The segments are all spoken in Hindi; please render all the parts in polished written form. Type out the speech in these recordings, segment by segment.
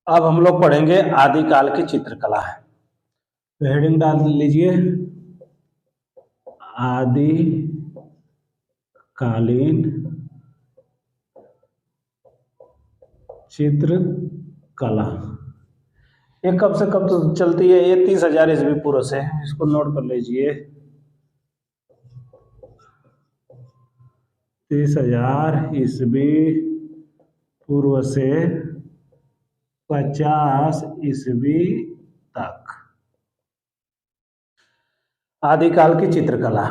अब हम लोग पढ़ेंगे आदिकाल की चित्रकला। तो हेडिंग डाल लीजिए, आदिकालीन चित्रकला। ये कब से कब तो चलती है? ये 30,000 ईस्वी पूर्व से, इसको नोट कर लीजिए। 30,000 ईस्वी पूर्व से 50 ईस्वी तक आदिकाल की चित्रकला।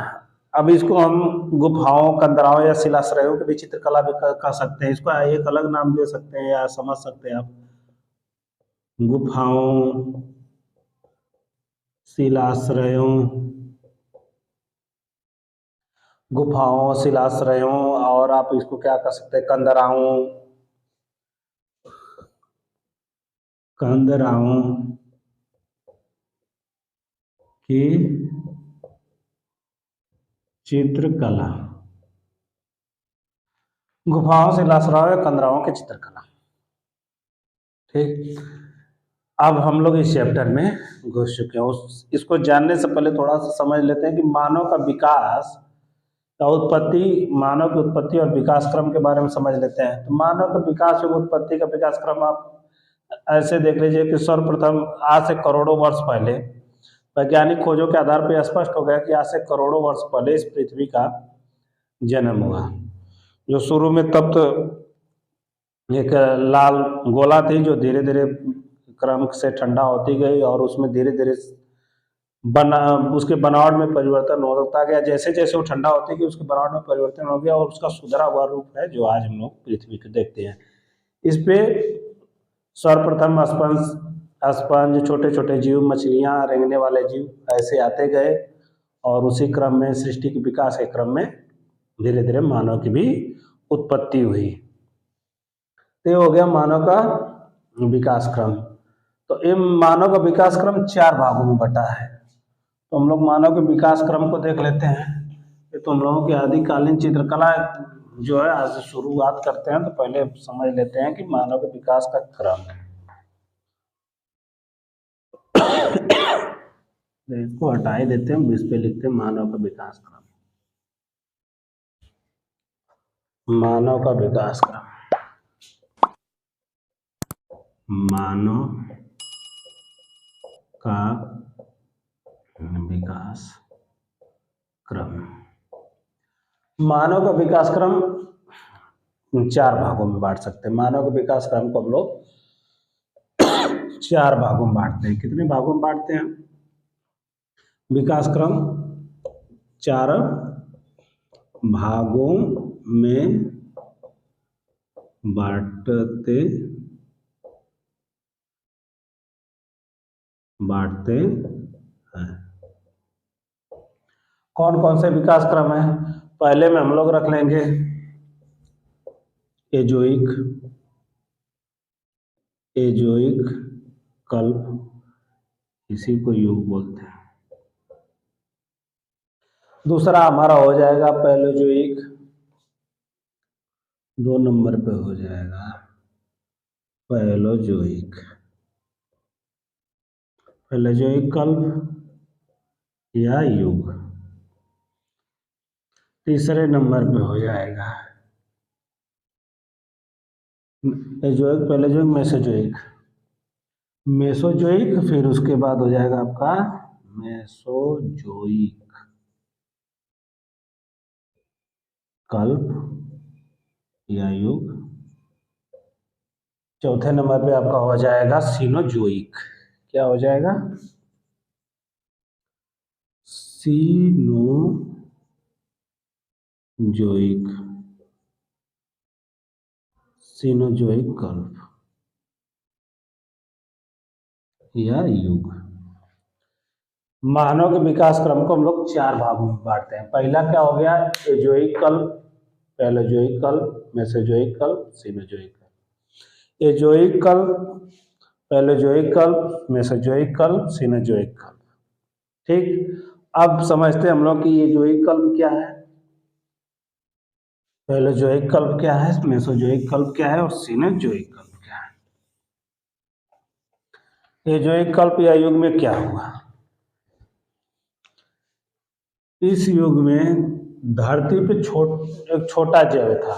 अब इसको हम गुफाओं, कंदराओं या शिलाश्रयों की भी चित्रकला भी कह सकते हैं। इसको एक अलग नाम दे सकते हैं या समझ सकते हैं आप। गुफाओं, शिलाश्रयों, गुफाओं, शिलाश्रयों, और आप इसको क्या कर सकते हैं, कंदराओं, कंदराओं की चित्रकला। गुफाओं, शिलाश्रयों या कंदराओं की चित्रकला। ठीक, अब हम लोग इस चैप्टर में घुस चुके हैं। इसको जानने से पहले थोड़ा सा समझ लेते हैं कि मानव का विकास का उत्पत्ति, मानव की उत्पत्ति और विकास क्रम के बारे में समझ लेते हैं। तो मानव का विकास और उत्पत्ति का विकास क्रम आप ऐसे देख लीजिए कि सर्वप्रथम आज से करोड़ों वर्ष पहले वैज्ञानिक खोजों के आधार पर स्पष्ट हो गया कि आज से करोड़ों वर्ष पहले इस पृथ्वी का जन्म हुआ। जो शुरू में तप्त एक लाल गोला थी, जो धीरे धीरे क्रम से ठंडा होती गई और उसमें धीरे धीरे उसके बनावट में परिवर्तन होता गया। जैसे जैसे वो ठंडा होती गई उसके बनावट में परिवर्तन हो गया और उसका सुधरा हुआ रूप है जो आज हम लोग पृथ्वी को देखते हैं। इस पे सर्वप्रथम स्पंज, छोटे छोटे जीव, मछलियां, रेंगने वाले जीव ऐसे आते गए और उसी क्रम में सृष्टि के विकास के क्रम में धीरे धीरे मानव की भी उत्पत्ति हुई। तो ये हो गया मानव का विकास क्रम। तो ये मानव का विकास क्रम 4 भागों में बटा है। तो हम लोग मानव के विकास क्रम को देख लेते हैं। ये तो हम लोगों की आदिकालीन चित्रकला जो है, आज से शुरुआत करते हैं। तो पहले समझ लेते हैं कि मानव के विकास का क्रम है। इसको हटा ही देते हैं, इस पे लिखते हैं मानव का विकास क्रम। मानव का विकास क्रम, मानव का विकास क्रम। मानव का विकास क्रम 4 भागों में बांट सकते हैं। मानव के विकास क्रम को हम लोग 4 भागों में बांटते हैं। कितने भागों में बांटते हैं? विकास क्रम 4 भागों में बांटते हैं। कौन कौन से विकास क्रम है? पहले में हम लोग रख लेंगे एजोइक, कल्प, इसी को युग बोलते हैं। दूसरा हमारा हो जाएगा पैलेयोजोइक, 2 नंबर पे हो जाएगा पैलेयोजोइक, पैलेयोजोइक कल्प या युग। तीसरे नंबर पे हो जाएगा एजोइक, पैलेयोजोइक, मेसोजोइक, मेसोजोइक। फिर उसके बाद हो जाएगा आपका मेसोजोइक कल्प या युग। चौथे नंबर पे आपका हो जाएगा सीनोजोइक। क्या हो जाएगा? सीनोजोइक, सीनोजोइक कल्प या युग। मानव के विकास क्रम को हम लोग 4 भागों में बांटते हैं। पहला क्या हो गया? एजोइक कल्प, पैलेयोजोइक कल्प, मेसोजोइक कल्प, सीनोजोइक कल्प। एजोइक कल्प, पैलेयोजोइक कल्प, मेसोजोइक कल्प, सीनोजोइक कल्प। ठीक, अब समझते हैं हम लोग कि एजोइक कल्प क्या है, पैलेयोजोइक कल्प क्या है, मेसोजोइक कल्प क्या है और सीनोजोइक कल्प क्या है। ये जो एक कल्प या युग में क्या हुआ? इस युग में धरती पे एक छोटा जैव था।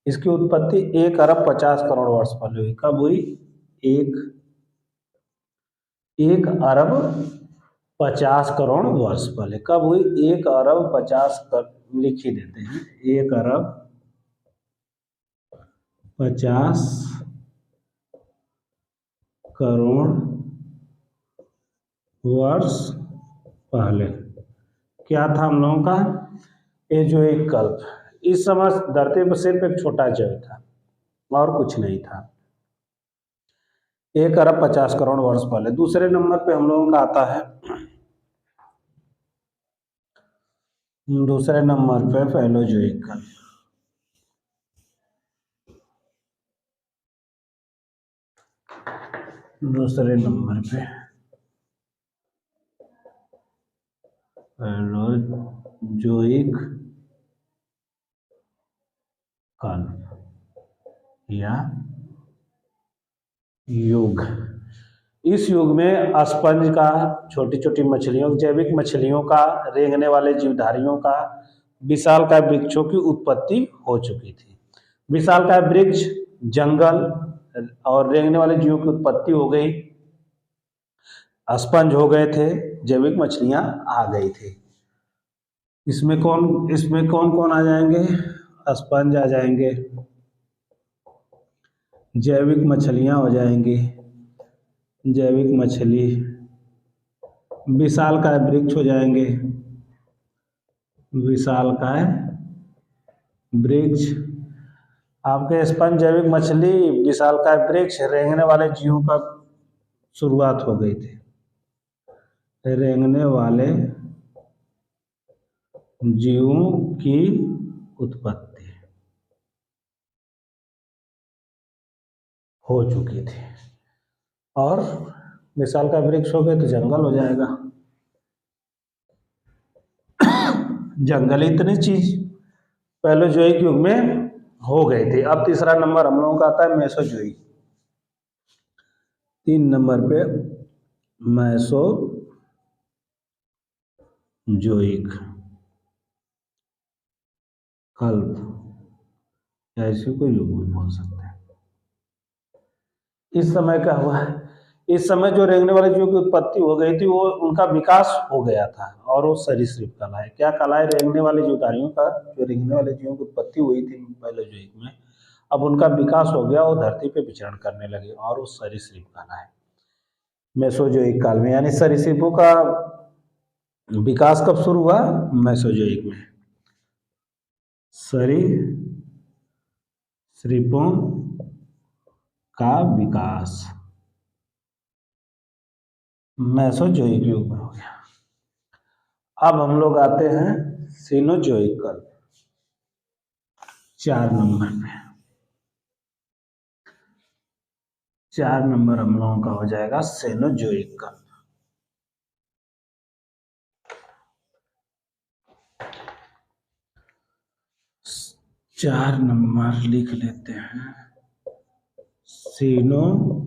इसकी उत्पत्ति 1 अरब 50 करोड़ वर्ष पहले हुई। कब हुई? एक 1 अरब 50 करोड़ वर्ष पहले। कब हुई? 1 अरब 50 लिख ही देते हैं। 1 अरब 50 करोड़ वर्ष पहले क्या था हम लोगों का? ये जो एक कल्प। इस समय धरती पर सिर्फ एक छोटा जैव था और कुछ नहीं था। 1 अरब 50 करोड़ वर्ष पहले। दूसरे नंबर पे हम लोगों का आता है, दूसरे नंबर पे पैलोजोइक कल्प। दूसरे नंबर पे पैलोजोइक कल्प या युग। इस युग में स्पंज का, छोटी छोटी मछलियों, जैविक मछलियों का, रेंगने वाले जीवधारियों का, विशालकाय वृक्षों की उत्पत्ति हो चुकी थी। विशालकाय वृक्ष, जंगल और रेंगने वाले जीवों की उत्पत्ति हो गई। स्पंज हो गए थे, जैविक मछलियां आ गई थी। इसमें कौन कौन आ जाएंगे? स्पंज आ जाएंगे, जैविक मछलियां हो जाएंगी, जैविक मछली, विशालकाय वृक्ष हो जाएंगे, विशालकाय वृक्ष। आपके स्पंज, जैविक मछली, विशालकाय वृक्ष, रेंगने वाले जीवों का शुरुआत हो गई थी। रेंगने वाले जीवों की उत्पत्ति हो चुकी थी। और विशालकाय वृक्ष हो गए तो जंगल हो जाएगा। जंगल इतनी चीज पैलोजोइक युग में हो गई थी। अब तीसरा नंबर हम लोगों का आता है मेसोजोइक। 3 नंबर पे मेसोजोइक कल्प या इसी को युग भी बोल सकते हैं। इस समय क्या हुआ? इस समय जो रेंगने वाले जीवों की उत्पत्ति हो गई थी, वो उनका विकास हो गया था और वो सरीसृप कहलाए। क्या कहलाए? रेंगने वाले जीवधारियों का, जो रेंगने वाले जीवों की उत्पत्ति हुई थी पैलोजोइक में, अब उनका विकास हो गया, वो धरती पे विचरण करने लगे और वो सरीसृप कहलाए मेसोजोइक काल में। यानी सरीसृपों का विकास कब शुरू हुआ? मेसोजोइक में। सरीसृपों का विकास मेसोजोइक युग में हो गया। अब हम लोग आते हैं सीनोजोइक कल्प। 4 नंबर पे, 4 नंबर हम लोगों का हो जाएगा सेनोजोइक कल्प। चार नंबर लिख लेते हैं, सीनोजोइक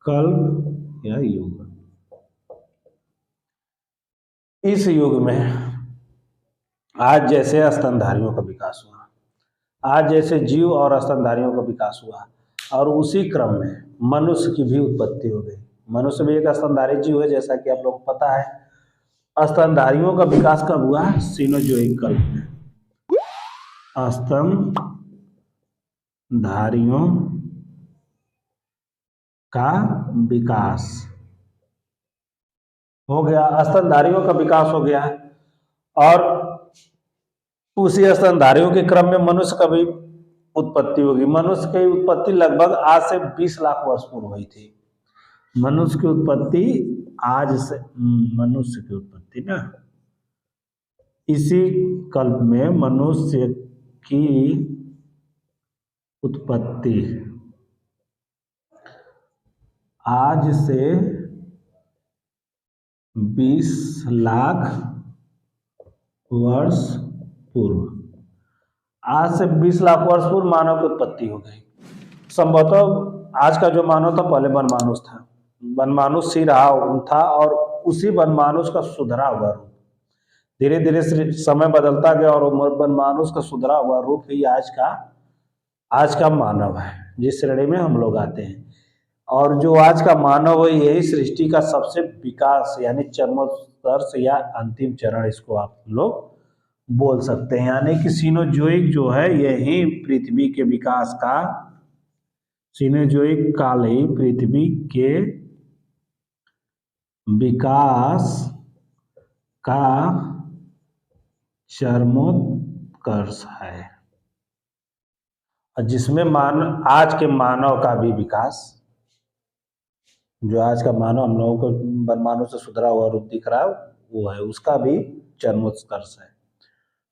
कल्प या युग। इस युग में आज जैसे स्तनधारियों का विकास हुआ, आज जैसे जीव और स्तनधारियों का विकास हुआ, और उसी क्रम में मनुष्य की भी उत्पत्ति हो गई। मनुष्य भी एक स्तनधारी जीव है, जैसा कि आप लोगों को पता है। स्तनधारियों का विकास कब हुआ? सीनोजोइक कल्प में। स्तनधारियों का विकास हो गया, स्तनधारियों का विकास हो गया, और उसी स्तनधारियों के क्रम में मनुष्य का भी उत्पत्ति होगी। मनुष्य की उत्पत्ति लगभग आज से 20 लाख वर्ष पूर्व हुई थी। मनुष्य की उत्पत्ति मनुष्य की उत्पत्ति ना, इसी कल्प में मनुष्य की उत्पत्ति आज से 20 लाख वर्ष पूर्व। आज से 20 लाख वर्ष पूर्व मानव की उत्पत्ति हो गई। संभवतः आज का जो मानव था पहले वनमानुष था, वनमानुष ही रहा था और उसी वनमानुष का सुधरा हुआ रूप, धीरे धीरे समय बदलता गया और वनमानुष का सुधरा हुआ रूप ही आज का मानव है, जिस श्रेणी में हम लोग आते हैं। और जो आज का मानव है यही सृष्टि का सबसे विकास यानी चरमोत्कर्ष या अंतिम चरण इसको आप लोग बोल सकते हैं। यानी कि सीनोजोइक जो है यही पृथ्वी के विकास का, सीनोजोइक काल ही पृथ्वी के विकास का चरमोत्कर्ष है, जिसमें आज के मानव का भी विकास, जो आज का मानव हम लोगों को वनमानुव से सुधरा हुआ रूप दिख रहा है वो है, उसका भी चरमोत्कर्ष है।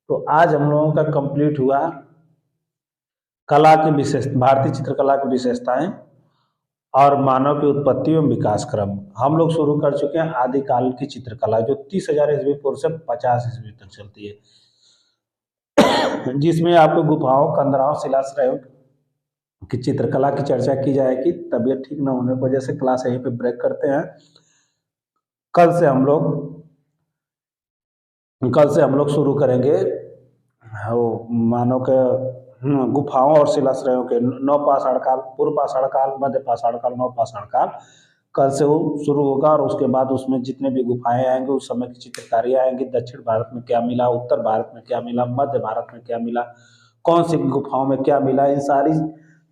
तो आज हम लोगों का कंप्लीट हुआ कला की विशेषता, भारतीय चित्रकला की विशेषताएं और मानव की उत्पत्ति एवं विकास क्रम। हम लोग शुरू कर चुके हैं आदिकाल की चित्रकला जो 30,000 ईस्वी पूर्व से 50 ईस्वी तक चलती है, जिसमें आपको गुफाओं, कंदराओं, शिलाश्रयों की चित्रकला की चर्चा की जाएगी। तबीयत ठीक न होने की वजह से क्लास यहीं पे ब्रेक करते हैं। कल से हम लोग शुरू करेंगे वो मानव के गुफाओं और शिलाश्रयों के नवपाषाण काल, पूर्व पाषाण काल, मध्य पाषाण काल, नवपाषाण काल कल से वो शुरू होगा। और उसके बाद उसमें जितने भी गुफाएं आएंगे उस समय की चित्रकारी आएंगी, दक्षिण भारत में क्या मिला, उत्तर भारत में क्या मिला, मध्य भारत में क्या मिला, कौन सी गुफाओं में क्या मिला, इन सारी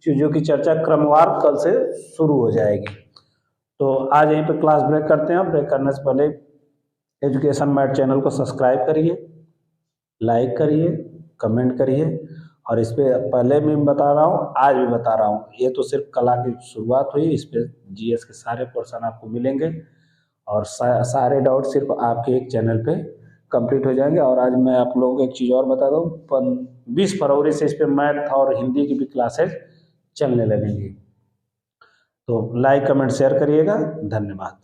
चीज़ों की चर्चा क्रमवार कल से शुरू हो जाएगी। तो आज यहीं पे क्लास ब्रेक करते हैं। ब्रेक करने से पहले एजुकेशन मैट चैनल को सब्सक्राइब करिए, लाइक करिए, कमेंट करिए। और इस पे पहले भी बता रहा हूँ, आज भी बता रहा हूँ, ये तो सिर्फ कला की शुरुआत हुई, इस पे जीएस के सारे पोर्शन आपको मिलेंगे और सारे डाउट सिर्फ आपके एक चैनल पे कंप्लीट हो जाएंगे। और आज मैं आप लोगों को एक चीज़ और बता दूँ, 20 फरवरी से इस पे मैथ और हिंदी की भी क्लासेज चलने लगेंगी। तो लाइक, कमेंट, शेयर करिएगा। धन्यवाद।